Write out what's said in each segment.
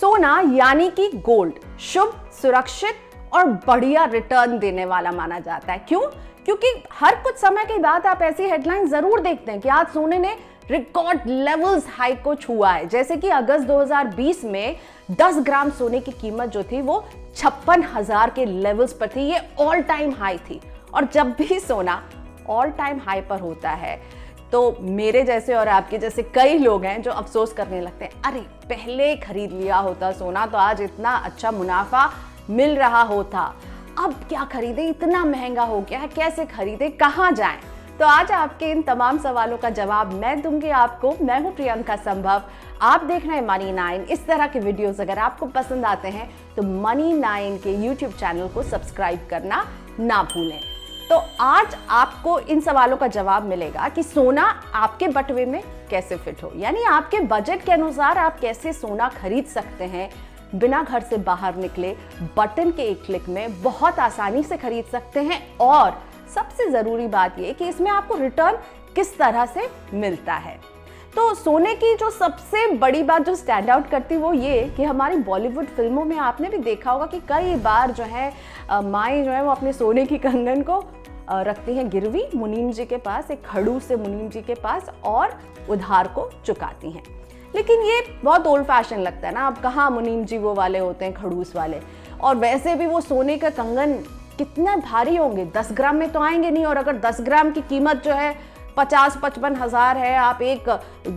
सोना यानी कि गोल्ड शुभ, सुरक्षित और बढ़िया रिटर्न देने वाला माना जाता है। क्यों? क्योंकि हर कुछ समय के बाद आप ऐसी हेडलाइन जरूर देखते हैं कि आज सोने ने रिकॉर्ड लेवल्स हाई को छुआ है। जैसे कि अगस्त 2020 में 10 ग्राम सोने की कीमत जो थी वो 56,000 के लेवल्स पर थी। ये ऑल टाइम हाई थी। और जब भी सोना ऑल टाइम हाई पर होता है तो मेरे जैसे और आपके जैसे कई लोग हैं जो अफसोस करने लगते हैं, अरे पहले खरीद लिया होता सोना तो आज इतना अच्छा मुनाफा मिल रहा होता, अब क्या खरीदे, इतना महंगा हो गया है, कैसे खरीदे, कहाँ जाएं। तो आज आपके इन तमाम सवालों का जवाब मैं दूंगी आपको। मैं हूं प्रियंका संभव, आप देख रहे हैं मनी 9। इस तरह के वीडियोस अगर आपको पसंद आते हैं तो मनी 9 के यूट्यूब चैनल को सब्सक्राइब करना ना भूलें। तो आज आपको इन सवालों का जवाब मिलेगा कि सोना आपके बटुए में कैसे फिट हो, यानी आपके बजट के अनुसार आप कैसे सोना खरीद सकते हैं बिना घर से बाहर निकले, बटन के एक क्लिक में बहुत आसानी से खरीद सकते हैं। और सबसे जरूरी बात यह कि इसमें आपको रिटर्न किस तरह से मिलता है। तो सोने की जो सबसे बड़ी बात जो स्टैंड आउट करती है वो ये कि हमारी बॉलीवुड फिल्मों में आपने भी देखा होगा कि कई बार जो है माएँ जो है वो अपने सोने की कंगन को रखती हैं गिरवी मुनीम जी के पास, एक खड़ूस से मुनीम जी के पास, और उधार को चुकाती हैं। लेकिन ये बहुत ओल्ड फैशन लगता है ना। अब कहाँ मुनीम जी वो वाले होते हैं, खड़ूस वाले। और वैसे भी वो सोने का कंगन कितने भारी होंगे, 10 ग्राम में तो आएंगे नहीं। और अगर 10 ग्राम की कीमत जो है 50-55 हज़ार है, आप एक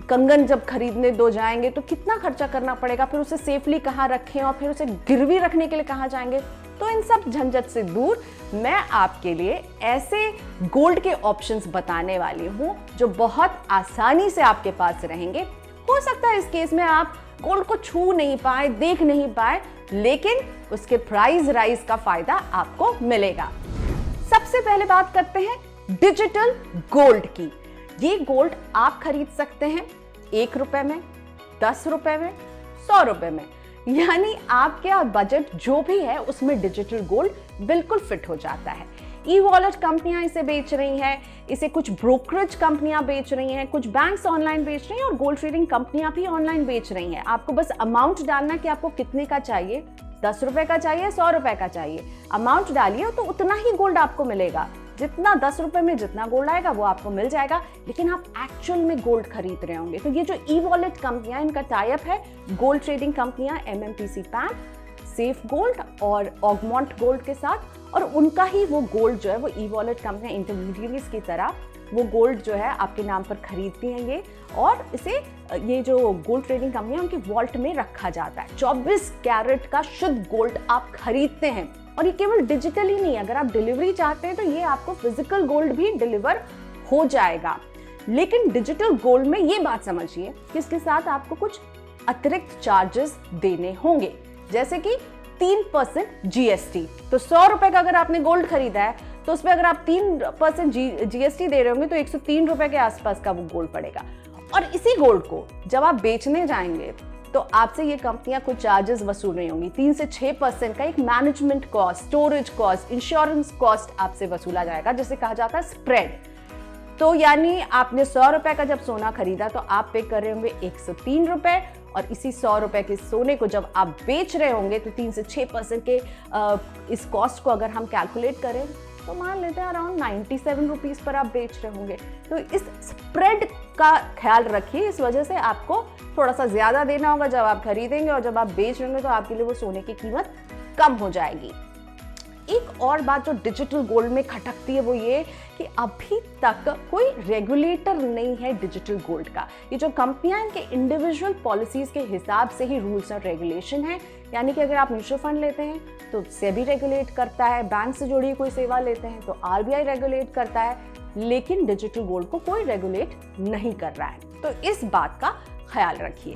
कंगन जब खरीदने दो जाएंगे तो कितना खर्चा करना पड़ेगा, फिर उसे सेफली कहाँ रखें और फिर उसे गिरवी रखने के लिए कहाँ जाएंगे। तो इन सब झंझट से दूर मैं आपके लिए ऐसे गोल्ड के ऑप्शंस बताने वाली हूँ जो बहुत आसानी से आपके पास रहेंगे। हो सकता है इस केस में आप गोल्ड को छू नहीं पाए, देख नहीं पाए, लेकिन उसके प्राइस राइज का फायदा आपको मिलेगा। सबसे पहले बात करते हैं डिजिटल गोल्ड की। ये गोल्ड आप खरीद सकते हैं 1 रुपए में, 10 रुपए में, 100 रुपए में, यानी आपके बजट जो भी है उसमें डिजिटल गोल्ड बिल्कुल फिट हो जाता है। ई वॉलेट कंपनियां इसे बेच रही हैं, इसे कुछ ब्रोकरेज कंपनियां बेच रही हैं, कुछ बैंक्स ऑनलाइन बेच रही हैं और गोल्ड ट्रेडिंग कंपनियां भी ऑनलाइन बेच रही हैं। आपको बस अमाउंट डालना कि आपको कितने का चाहिए, 10 रुपए का चाहिए, 100 रुपए का चाहिए। अमाउंट डालिए तो उतना ही गोल्ड आपको मिलेगा। जितना 10 रुपए में जितना गोल्ड आएगा वो आपको मिल जाएगा, लेकिन आप एक्चुअल में गोल्ड खरीद रहे होंगे। तो ये जो ई वॉलेट कंपनियां, इनका टाई अप है गोल्ड ट्रेडिंग कंपनियां MMTC पैन, सेफ गोल्ड और ऑगमोंट गोल्ड के साथ, और उनका ही वो गोल्ड जो है वो ई वॉलेट कंपनियां इंटरमीडियरीज की तरह वो गोल्ड जो है आपके नाम पर खरीदती हैं ये, और इसे ये जो गोल्ड ट्रेडिंग कंपनियां उनकी वॉल्ट में रखा जाता है। 24 कैरेट का शुद्ध गोल्ड आप खरीदते हैं। और ये केवल डिजिटल ही नहीं, अगर आप डिलीवरी चाहते हैं तो ये आपको फिजिकल गोल्ड भी डिलीवर हो जाएगा। लेकिन डिजिटल गोल्ड में ये बात समझिए कि इसके साथ आपको कुछ अतिरिक्त चार्जेस देने होंगे, जैसे कि 3% GST। तो 100 रुपए का अगर आपने गोल्ड खरीदा है तो उसमें अगर आप 3% GST दे रहे होंगे तो 103 रुपए के आसपास का वो गोल्ड पड़ेगा। और इसी गोल्ड को जब आप बेचने जाएंगे तो आपसे ये कंपनियां कुछ चार्जेस वसूल रही होंगी। 3 से 6% का एक management cost, storage cost, insurance cost आपसे वसूला जाएगा, जिसे कहा जाता है स्प्रेड। तो यानी आपने 100 रुपए का जब सोना खरीदा तो आप पे कर रहे होंगे 103 रुपए, और इसी 100 रुपए के सोने को जब आप बेच रहे होंगे तो 3 से 6% के इस कॉस्ट को अगर हम कैलकुलेट करें तो मान लेते हैं अराउंड 97 रुपीज पर आप बेच रहे होंगे। तो इस स्प्रेड का ख्याल रखिए, इस वजह से आपको थोड़ा सा ज्यादा देना होगा जब आप खरीदेंगे, और जब आप बेच रहे होंगे तो आपके लिए वो सोने की कीमत कम हो जाएगी। एक और बात जो डिजिटल गोल्ड में खटकती है वो ये कि अभी तक कोई रेगुलेटर नहीं है डिजिटल गोल्ड का। ये जो कंपनियां, इनके इंडिविजुअल पॉलिसीज के हिसाब से ही रूल्स और रेगुलेशन है। यानी कि अगर आप म्यूचुअल फंड लेते हैं तो सेबी रेगुलेट करता है, बैंक से जुड़ी कोई सेवा लेते हैं तो RBI रेगुलेट करता है, लेकिन डिजिटल गोल्ड को कोई रेगुलेट नहीं कर रहा है। तो इस बात का ख्याल रखिए।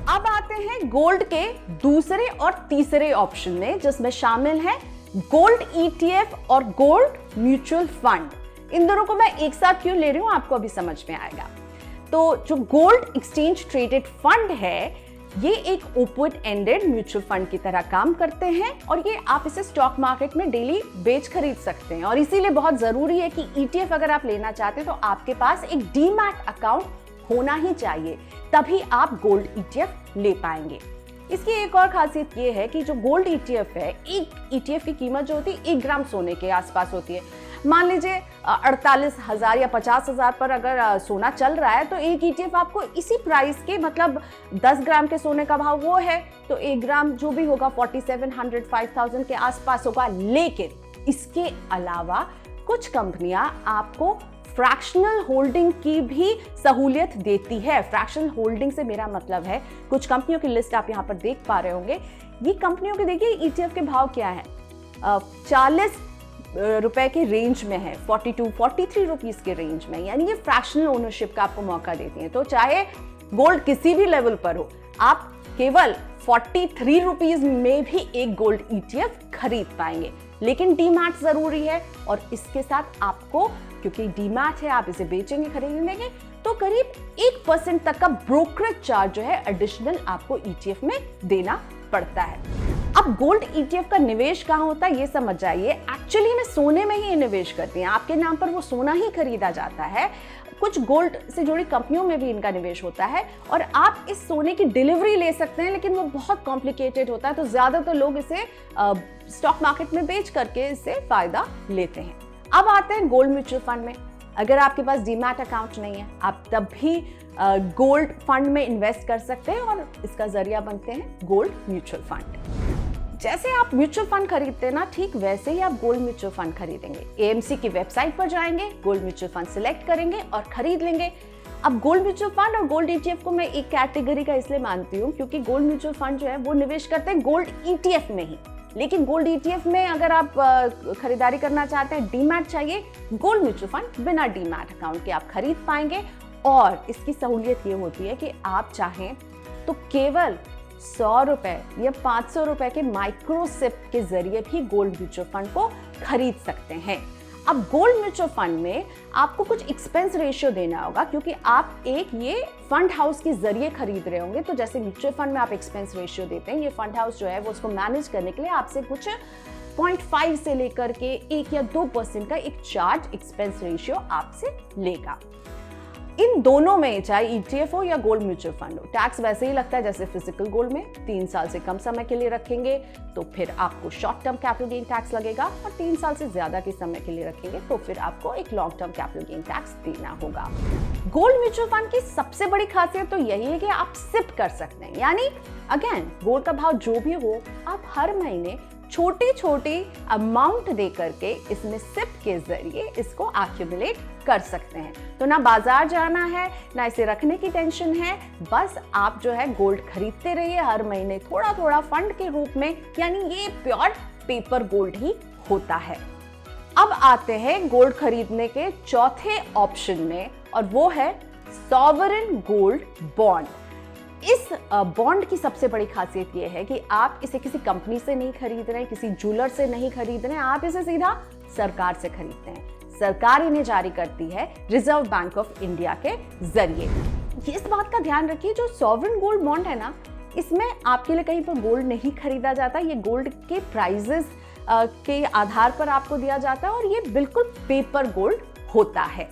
अब आते हैं गोल्ड के दूसरे और तीसरे ऑप्शन में, जिसमें शामिल है गोल्ड ETF और गोल्ड म्यूचुअल फंड। इन दोनों को मैं एक साथ क्यों ले रही हूं आपको अभी समझ में आएगा। तो जो गोल्ड एक्सचेंज ट्रेडेड फंड है ये एक ओपन एंडेड म्यूचुअल फंड की तरह काम करते हैं, और ये आप इसे स्टॉक मार्केट में डेली बेच खरीद सकते हैं। और इसीलिए बहुत जरूरी है कि ETF अगर आप लेना चाहते हैं तो आपके पास एक डीमैट अकाउंट होना ही चाहिए, तभी आप गोल्ड ETF ले पाएंगे। इसकी एक और खासियत ये है कि जो गोल्ड ETF है, एक ETF की कीमत जो होती है 1 ग्राम सोने के आसपास होती है। मान लीजिए 48,000 या 50,000 पर अगर सोना चल रहा है तो एक ETF आपको इसी प्राइस के, मतलब 10 ग्राम के सोने का भाव वो है तो 1 ग्राम जो भी होगा 4700 5000 के आसपास होगा। लेकिन इसके अलावा कुछ कंपनियां आपको फ्रैक्शनल होल्डिंग की भी सहूलियत देती है। फ्रैक्शनल होल्डिंग से मेरा मतलब है, कुछ कंपनियों की लिस्ट आप यहाँ पर देख पा रहे होंगे। ये कंपनियों के देखिए ETF के भाव क्या है, 40 रुपए के रेंज में है, 43 रुपीस के रेंज में, यानी ये फ्रैक्शनल ओनरशिप का आपको मौका देती है। तो चाहे गोल्ड किसी भी लेवल पर हो, आप केवल 43 रुपीस में भी एक गोल्ड ETF खरीद पाएंगे। लेकिन डीमैट जरूरी है, और इसके साथ आपको, क्योंकि डीमैट है, आप इसे बेचेंगे खरीदेंगे तो करीब 1% तक का ब्रोकरेज चार्ज जो है एडिशनल आपको ETF में देना पड़ता है। अब गोल्ड ETF का निवेश कहाँ होता है ये समझ जाइए। एक्चुअली में सोने में ही निवेश करती हैं, आपके नाम पर वो सोना ही खरीदा जाता है। कुछ गोल्ड से जुड़ी कंपनियों में भी इनका निवेश होता है, और आप इस सोने की डिलीवरी ले सकते हैं, लेकिन वो बहुत कॉम्प्लिकेटेड होता है, तो ज्यादातर लोग इसे स्टॉक मार्केट में बेच करके इससे फायदा लेते हैं। अब आते हैं गोल्ड म्यूचुअल फंड में। अगर आपके पास डीमैट अकाउंट नहीं है, आप तब भी गोल्ड फंड में इन्वेस्ट कर सकते हैं, और इसका जरिया बनते हैं गोल्ड म्यूचुअल फंड। जैसे आप म्यूचुअल फंड खरीदते हैं ना, ठीक वैसे ही आप गोल्ड म्यूचुअल फंड खरीदेंगे। AMC की वेबसाइट पर जाएंगे, गोल्ड म्यूचुअल फंड सिलेक्ट करेंगे और खरीद लेंगे। अब गोल्ड म्यूचुअल फंड और गोल्ड ETF को मैं एक कैटेगरी का इसलिए मानती हूँ क्योंकि गोल्ड म्यूचुअल फंड जो है वो निवेश करते हैं गोल्ड ETF में ही, लेकिन गोल्ड ETF में अगर आप खरीदारी करना चाहते हैं, डीमैट चाहिए, गोल्ड म्यूचुअल फंड बिना डीमैट अकाउंट के आप खरीद पाएंगे। और इसकी सहूलियत ये होती है कि आप चाहें तो केवल 100 रुपए या 500 रुपए के माइक्रो सिप के जरिए भी गोल्ड म्यूचुअल फंड को खरीद सकते हैं। अब गोल्ड म्यूचुअल फंड में आपको कुछ एक्सपेंस रेशियो देना होगा, क्योंकि आप एक ये फंड हाउस के जरिए खरीद रहे होंगे। तो जैसे म्यूचुअल फंड में आप एक्सपेंस रेशियो देते हैं, ये फंड हाउस जो है वो उसको मैनेज करने के लिए आपसे कुछ 0.5 से लेकर के 1 या 2% का एक चार्ज एक्सपेंस रेशियो आपसे लेगा। इन दोनों में, चाहे ETF हो या गोल्ड म्यूचुअल फंड हो, टैक्स वैसे ही लगता है जैसे फिजिकल गोल्ड में। 3 साल से कम समय के लिए रखेंगे तो फिर आपको short term capital gain tax लगेगा, और 3 साल से ज्यादा के समय के लिए रखेंगे तो फिर आपको एक long term capital gain tax देना होगा। गोल्ड म्यूचुअल फंड की सबसे बड़ी खासियत तो यही है कि आप सिप कर सकते हैं, यानी अगेन गोल्ड का भाव जो भी हो, आप हर महीने छोटी छोटी अमाउंट दे करके इसमें सिप के जरिए इसको एक्यूमुलेट कर सकते हैं। तो ना बाजार जाना है, ना इसे रखने की टेंशन है, बस आप जो है गोल्ड खरीदते रहिए हर महीने थोड़ा थोड़ा फंड के रूप में, यानी ये प्योर पेपर गोल्ड ही होता है। अब आते हैं गोल्ड खरीदने के चौथे ऑप्शन में, और वो है सॉवरेन गोल्ड बॉन्ड। इस बॉन्ड की सबसे बड़ी खासियत यह है कि आप इसे किसी कंपनी से नहीं खरीद रहे हैं, किसी ज्वेलर से नहीं खरीद रहे हैं, आप इसे सीधा सरकार से खरीदते हैं। सरकार इन्हें जारी करती है रिजर्व बैंक ऑफ इंडिया के जरिए। इस बात का ध्यान रखिए, जो सॉवरेन गोल्ड बॉन्ड है ना, इसमें आपके लिए कहीं पर गोल्ड नहीं खरीदा जाता, ये गोल्ड के प्राइजेस के आधार पर आपको दिया जाता है, और ये बिल्कुल पेपर गोल्ड होता है।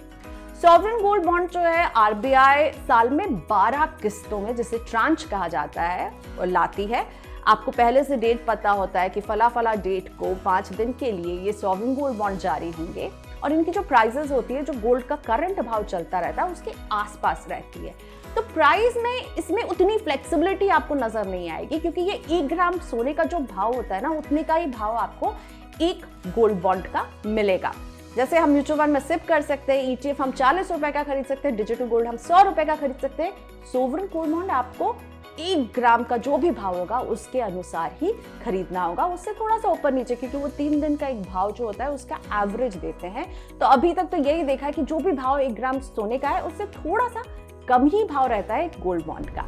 सॉवरेन गोल्ड बॉन्ड जो है RBI साल में 12 किस्तों में, जिसे ट्रांच कहा जाता है, और लाती है। आपको पहले से डेट पता होता है कि फला फला डेट को 5 दिन के लिए ये सॉवरेन गोल्ड बॉन्ड जारी होंगे, और इनकी जो प्राइसेस होती है, जो गोल्ड का करंट भाव चलता रहता है उसके आसपास रहती है। तो प्राइस में इसमें उतनी फ्लेक्सिबिलिटी आपको नजर नहीं आएगी, क्योंकि ये 1 ग्राम सोने का जो भाव होता है ना, उतने का ही भाव आपको एक गोल्ड बॉन्ड का मिलेगा। जैसे हम म्यूचुअल फंड में सिप कर सकते हैं, ETF हम 40 रुपए का खरीद सकते हैं, डिजिटल गोल्ड हम 100 रुपए का खरीद सकते हैं, सोवरेन गोल्ड बॉन्ड आपको 1 ग्राम का जो भी भाव होगा उसके अनुसार ही खरीदना होगा, उससे थोड़ा सा ऊपर नीचे, क्योंकि वो 3 दिन का एक भाव जो होता है उसका एवरेज देते हैं। तो अभी तक तो यही देखा है कि जो भी भाव 1 ग्राम सोने का है उससे थोड़ा सा कम ही भाव रहता है गोल्ड बॉन्ड का।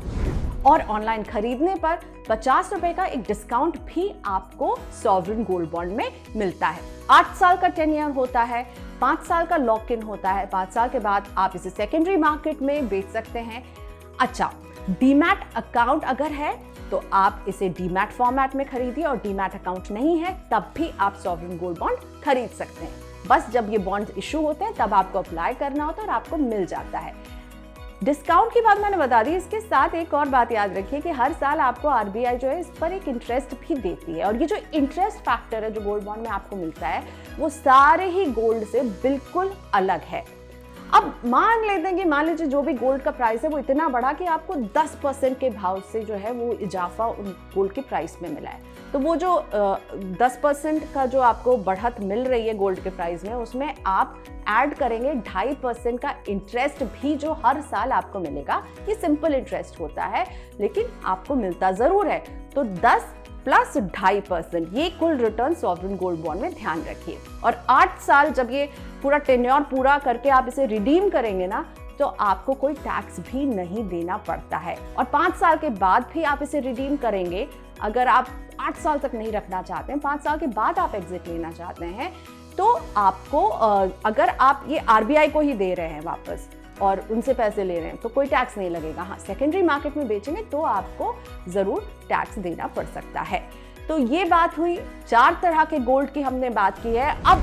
और ऑनलाइन खरीदने पर 50 रुपए का एक डिस्काउंट भी आपको सॉवरेन गोल्ड बॉन्ड में मिलता है। 8 साल का टेन्योर होता है, 5 साल का लॉक इन होता है, 5 साल के बाद आप इसे सेकेंडरी मार्केट में बेच सकते हैं। अच्छा, डीमैट अकाउंट अगर है तो आप इसे डीमैट फॉर्मेट में खरीदिए, और डीमैट अकाउंट नहीं है तब भी आप सॉवरेन गोल्ड बॉन्ड खरीद सकते हैं। बस जब ये बॉन्ड इशू होते हैं तब आपको अप्लाई करना होता है और आपको मिल जाता है। डिस्काउंट की बात मैंने बता दी, इसके साथ एक और बात याद रखिए कि हर साल आपको आरबीआई जो है इस पर एक इंटरेस्ट भी देती है, और ये जो इंटरेस्ट फैक्टर है जो गोल्ड बॉन्ड में आपको मिलता है वो सारे ही गोल्ड से बिल्कुल अलग है। अब मान लेते हैं कि मान लीजिए जो भी गोल्ड का प्राइस है वो इतना बढ़ा कि आपको 10% के भाव से जो है वो इजाफा उन गोल्ड के प्राइस में मिला है, तो वो जो 10% का जो आपको बढ़त मिल रही है गोल्ड के प्राइस में, उसमें आप ऐड करेंगे 2.5% का इंटरेस्ट भी जो हर साल आपको मिलेगा। ये सिंपल इंटरेस्ट होता है लेकिन आपको मिलता जरूर है। तो 10 प्लस 2.5% ये कुल रिटर्न सॉवरेन गोल्ड बॉन्ड में ध्यान रखिए। और 8 साल जब ये पूरा टेन्योर पूरा करके आप इसे रिडीम करेंगे ना, तो आपको कोई टैक्स भी नहीं देना पड़ता है। और 5 साल के बाद भी आप इसे रिडीम करेंगे, अगर आप 8 साल तक नहीं रखना चाहते हैं, 5 साल के बाद आप एग्जिट लेना चाहते हैं, तो आपको अगर आप ये आरबीआई को ही दे रहे हैं वापस और उनसे पैसे ले रहे हैं तो कोई टैक्स नहीं लगेगा। हाँ, सेकेंडरी मार्केट में बेचेंगे तो आपको जरूर टैक्स देना पड़ सकता है। तो ये बात हुई 4 तरह के गोल्ड की हमने बात की है। अब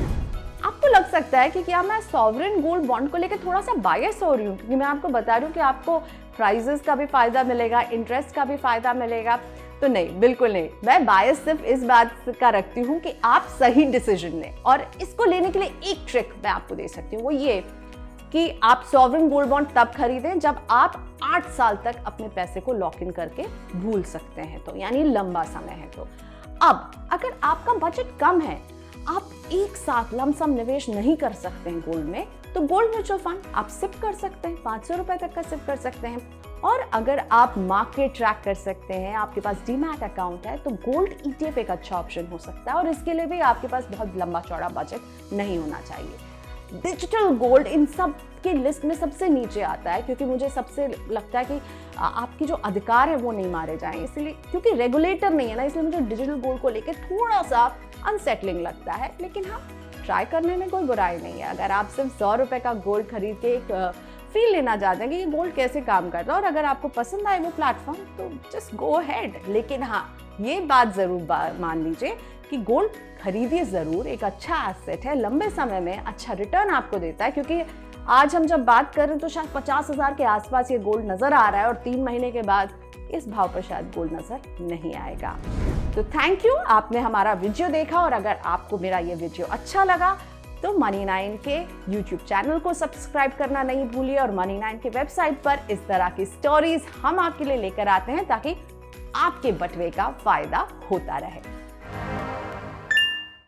आपको लग सकता है कि क्या मैं सॉवरेन गोल्ड बॉन्ड को लेकर थोड़ा सा बायस हो रही हूँ, क्योंकि मैं आपको बता रही हूँ कि आपको प्राइजेस का भी फायदा मिलेगा, इंटरेस्ट का भी फायदा मिलेगा। तो नहीं, बिल्कुल नहीं, मैं बायस सिर्फ इस बात का रखती हूँ कि आप सही डिसीजन लें। और इसको लेने के लिए एक ट्रिक मैं आपको दे सकती हूँ, वो ये कि आप सॉवरेन गोल्ड बॉन्ड तब खरीदें जब आप 8 साल तक अपने पैसे को लॉक इन करके भूल सकते हैं, तो यानी लंबा समय है। तो अब अगर आपका बजट कम है, आप एक साथ लमसम निवेश नहीं कर सकते हैं गोल्ड में, तो गोल्ड म्यूचुअल फंड आप सिप कर सकते हैं, 500 रुपए तक का सिप कर सकते हैं। और अगर आप मार्केट ट्रैक कर सकते हैं, आपके पास डीमैट अकाउंट है, तो गोल्ड ईटीएफ एक अच्छा ऑप्शन हो सकता है। और इसके लिए भी आपके पास बहुत लंबा चौड़ा बजट नहीं होना चाहिए। डिजिटल गोल्ड इन सब के लिस्ट में सबसे नीचे आता है, क्योंकि मुझे सबसे लगता है कि आपकी जो अधिकार है वो नहीं मारे जाएं, इसलिए क्योंकि रेगुलेटर नहीं है ना, इसलिए मुझे डिजिटल गोल्ड को लेकर थोड़ा सा अनसेटलिंग लगता है। लेकिन हाँ, ट्राई करने में कोई बुराई नहीं है। अगर आप सिर्फ 100 रुपए का गोल्ड खरीद के एक फील लेना चाहते हैं कि ये गोल्ड कैसे काम करता है, और अगर आपको पसंद आए वो प्लेटफॉर्म, तो जस्ट गो अहेड। लेकिन हाँ, ये बात जरूर मान लीजिए कि गोल्ड खरीदिए जरूर, एक अच्छा एसेट है, लंबे समय में अच्छा रिटर्न आपको देता है। क्योंकि आज हम जब बात कर रहे हैं तो शायद 50,000 के आसपास ये गोल्ड नजर आ रहा है, और 3 महीने के बाद इस भाव पर शायद गोल्ड नजर नहीं आएगा। तो थैंक यू, आपने हमारा वीडियो देखा, और अगर आपको मेरा ये वीडियो अच्छा लगा तो Money9 के YouTube चैनल को सब्सक्राइब करना नहीं भूलिए, और Money9 के वेबसाइट पर इस तरह की स्टोरीज हम आपके लिए लेकर आते हैं ताकि आपके बटुए का फायदा होता रहे।